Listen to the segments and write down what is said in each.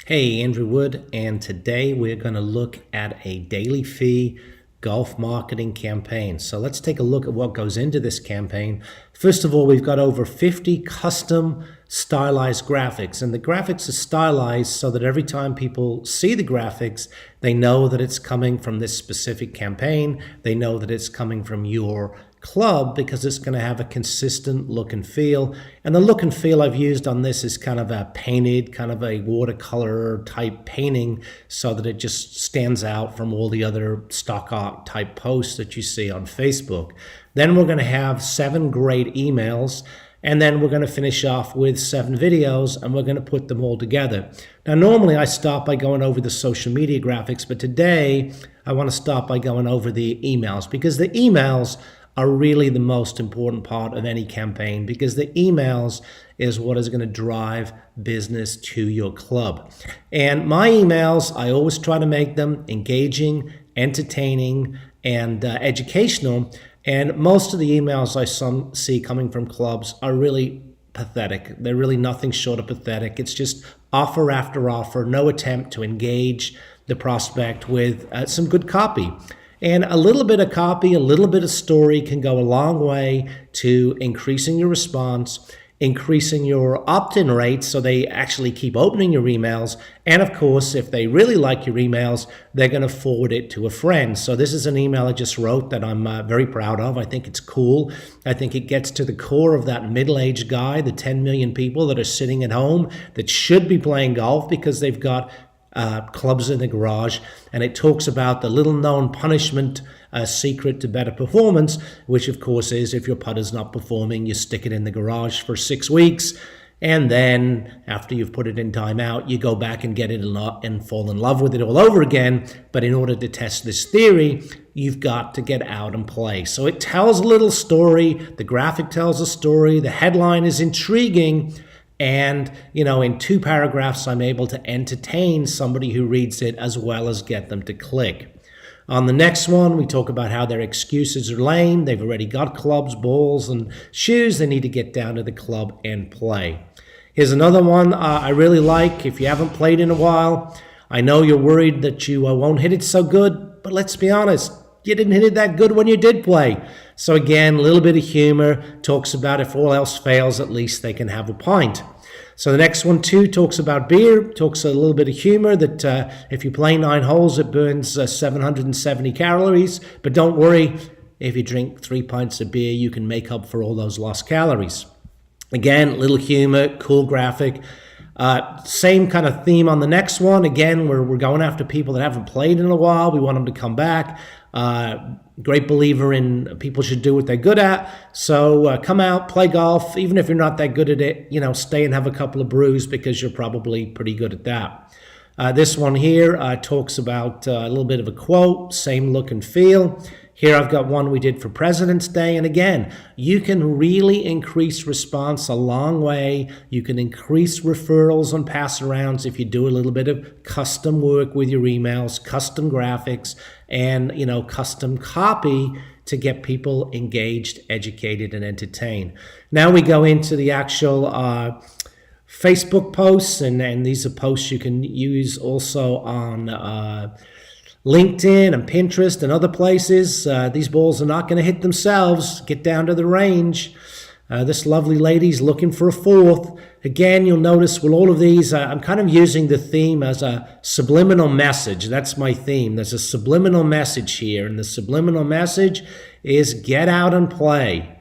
Hey, Andrew Wood, and today we're going to look at a daily fee golf marketing campaign. So let's take a look at what goes into this campaign. First of all, we've got over 50 custom stylized graphics, and the graphics are stylized so that every time people see the graphics, they know that it's coming from this specific campaign. They know that it's coming from your club because it's going to have a consistent look and feel. And the look and feel I've used on this is kind of a painted, kind of a watercolor type painting so that it just stands out from all the other stock art type posts that you see on Facebook. Then we're going to have 7 great emails, and then we're going to finish off with 7 videos, and we're going to put them all together. Now, normally I start by going over the social media graphics, but today I want to start by going over the emails, because the emails are really the most important part of any campaign, because the emails is what is going to drive business to your club. And my emails, I always try to make them engaging, entertaining, and educational. And most of the emails I see coming from clubs are really pathetic. They're really nothing short of pathetic. It's just offer after offer, no attempt to engage the prospect with some good copy. And a little bit of copy, a little bit of story can go a long way to increasing your response, increasing your opt-in rate so they actually keep opening your emails. And of course, if they really like your emails, they're going to forward it to a friend. So this is an email I just wrote that I'm very proud of. I think it's cool. I think it gets to the core of that middle-aged guy, the 10 million people that are sitting at home that should be playing golf because they've got clubs in the garage, and it talks about the little known punishment secret to better performance, which of course is if your putter's not performing, you stick it in the garage for 6 weeks, and then after you've put it in timeout, you go back and get it and fall in love with it all over again. But in order to test this theory, you've got to get out and play. So it tells a little story, the graphic tells a story, the headline is intriguing, and, in 2 paragraphs, I'm able to entertain somebody who reads it as well as get them to click. On the next one, we talk about how their excuses are lame. They've already got clubs, balls, and shoes. They need to get down to the club and play. Here's another one I really like. If you haven't played in a while, I know you're worried that you won't hit it so good, but let's be honest. You didn't hit it that good when you did play. So again, a little bit of humor, talks about if all else fails, at least they can have a pint. So the next one too talks about beer, talks a little bit of humor that if you play 9 holes, it burns 770 calories. But don't worry, if you drink 3 pints of beer, you can make up for all those lost calories. Again, little humor, cool graphic. Same kind of theme on the next one. Again, we're going after people that haven't played in a while. We want them to come back. Great believer in people should do what they're good at. So come out, play golf. Even if you're not that good at it, stay and have a couple of brews because you're probably pretty good at that. This one here talks about a little bit of a quote, same look and feel. Here I've got one we did for President's Day. And again, you can really increase response a long way. You can increase referrals and pass arounds if you do a little bit of custom work with your emails, custom graphics, and custom copy to get people engaged, educated, and entertained. Now we go into the actual Facebook posts, and these are posts you can use also on LinkedIn and Pinterest and other places. These balls are not going to hit themselves. Get down to the range. This lovely lady's looking for a 4th. Again, you'll notice with all of these, I'm kind of using the theme as a subliminal message. That's my theme. There's a subliminal message here, and the subliminal message is get out and play.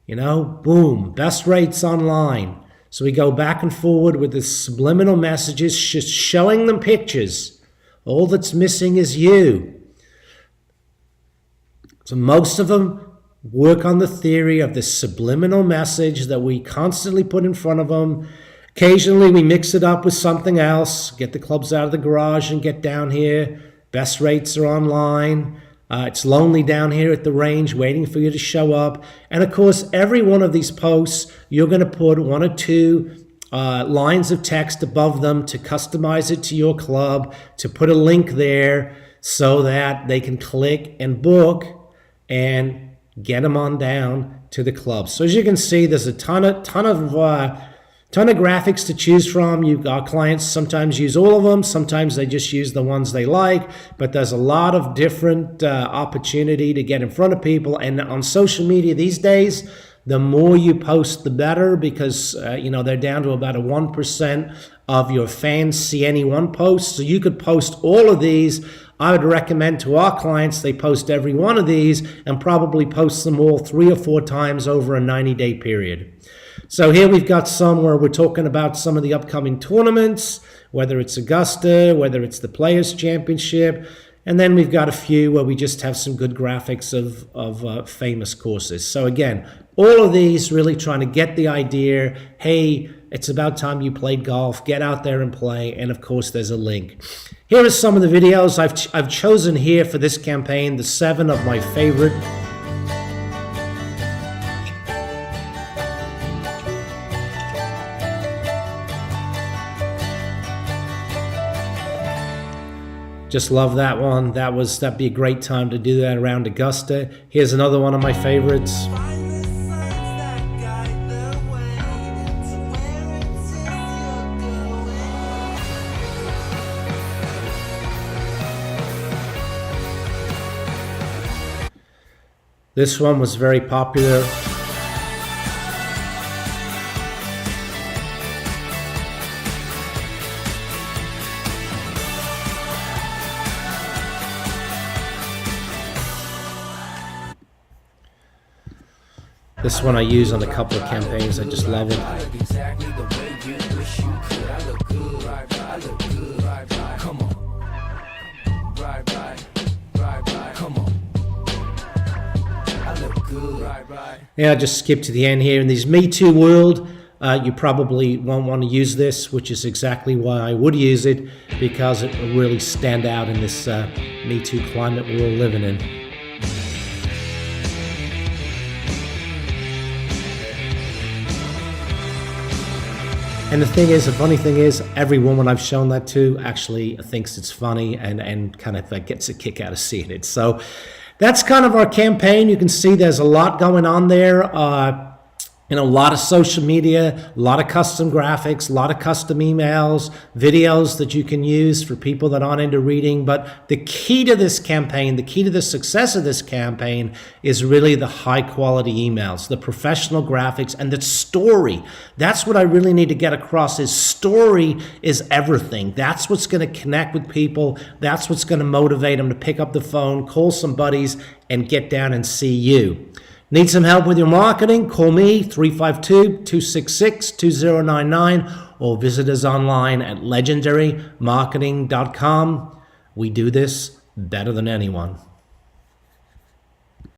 Boom, best rates online. So we go back and forward with the subliminal messages, just showing them pictures. All that's missing is you. So most of them work on the theory of the subliminal message that we constantly put in front of them. Occasionally we mix it up with something else, get the clubs out of the garage and get down here. Best rates are online. It's lonely down here at the range waiting for you to show up. And of course, every one of these posts, you're going to put 1 or 2 lines of text above them to customize it to your club, to put a link there so that they can click and book and get them on down to the club. So as you can see, there's a ton of Ton of graphics to choose from. Our clients sometimes use all of them. Sometimes they just use the ones they like. But there's a lot of different opportunity to get in front of people. And on social media these days, the more you post, the better, because they're down to about a 1% of your fans see any one post. So you could post all of these. I would recommend to our clients they post every one of these and probably post them all 3 or 4 times over a 90-day period. So here we've got some where we're talking about some of the upcoming tournaments, whether it's Augusta, whether it's the Players Championship, and then we've got a few where we just have some good graphics of famous courses. So again, all of these really trying to get the idea, hey, it's about time you played golf, get out there and play, and of course there's a link. Here are some of the videos I've chosen here for this campaign, the 7 of my favorite. Just love that one. That'd be a great time to do that around Augusta. Here's another one of my favorites. This one was very popular. This one I use on a couple of campaigns. I just love it. Yeah, I'll just skip to the end here. In this Me Too world, you probably won't want to use this, which is exactly why I would use it, because it will really stand out in this Me Too climate we're all living in. And the funny thing is, every woman I've shown that to actually thinks it's funny and kind of gets a kick out of seeing it. So that's kind of our campaign. You can see there's a lot going on there. A lot of social media, a lot of custom graphics, a lot of custom emails, videos that you can use for people that aren't into reading. But the key to this campaign, the key to the success of this campaign is really the high quality emails, the professional graphics, and the story. That's what I really need to get across is story is everything. That's what's going to connect with people. That's what's going to motivate them to pick up the phone, call some buddies, and get down and see you. Need some help with your marketing? Call me, 352-266-2099, or visit us online at legendarymarketing.com. We do this better than anyone.